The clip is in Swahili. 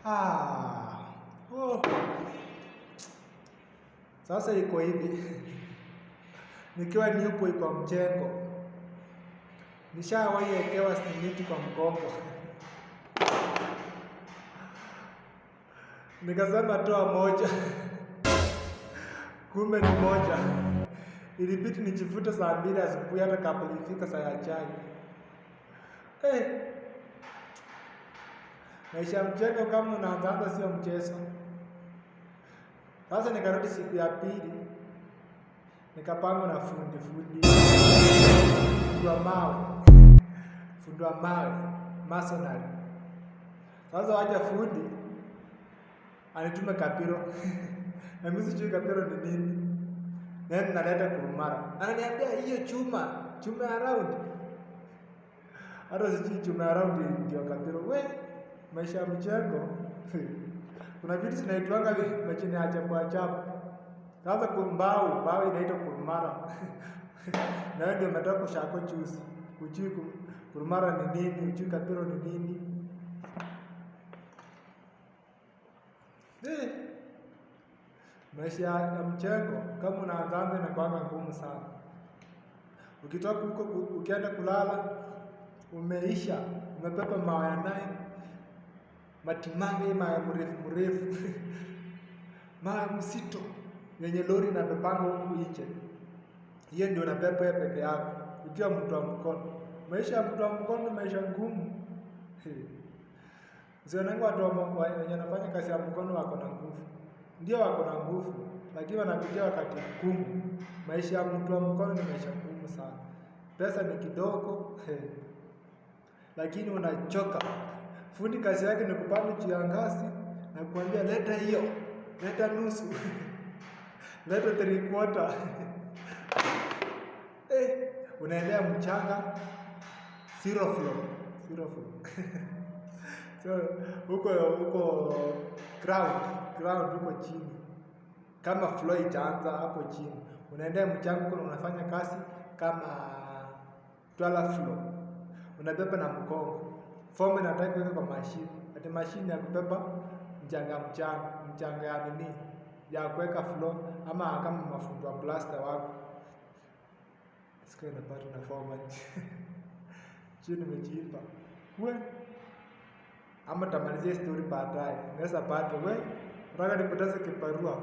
Ah. Oh. Sasa iko hivi. Nikiwa niupo kwa mjengo. Nishawahi ekewa simiti kwa mgongo. Nikasema toa moja. Kumbe ni moja. Ilibidi nijivute saa 2 asubuhi hata kabla ifika saa ya chai. Maisha ya mjengo kama unaanza sio mchezo. Sasa nikarudi siku ya pili. Nikapangwa na fundi. Fundi wa mawe, masonary. Sasa waje fundi anitume kapiro. Na mimi sijui kapiro ni nini. Nani naleta kurumara. Ananiambia hiyo chuma ya round. Hata sijui chuma ya round ndio kapiro. Maisha ya mjengo. Kuna vitu zinaitwanga machine ya ajabu. Sasa mbao inaitwa kurumara. Na ndio nataka kushako juice. Ujui kurumara ni nini, ujui kapiro ni nini. Maisha ya mjengo kama unaanza inakuwa ngumu sana. Ukitoka huko ukienda kulala umeisha, umebeba mawe ya 9, matimange mawe mrefu. Mawe mzito yenye lori na bebanga huku nje. Hiyo ndio unabeba peke yako ukiwa mtu wa mkono. Maisha ya mtu wa mkono maisha ngumu. Zionanga watu wenye wanafanya kazi ya mkono wako na nguvu. Ndio wako na nguvu, lakini wanapitia wakati mgumu. Maisha ya mtu wa mkono ni maisha ngumu sana. Pesa ni kidogo, lakini unachoka. Fundi kazi yake ni kupanda juu ya ngazi na kuambia leta hiyo, leta nusu. Leta 3/4. Unaendea mchanga zero floor. So huko ground huko chini. Kama floor itaanza hapo chini. Unaendea mchanga huko unafanya kazi kama 12 floor. Unabeba na mkongo. Fomu inataka kuweka kwa mashine. Ati mashine ya kubeba mchanga ya nini? Ya kuweka floor ama kama mafundi wa plaster wako. Siku inapata na fomu. Chini nimejipa. Ama tamalizia story baadaye. Unaweza pata nataka nipoteze kibarua.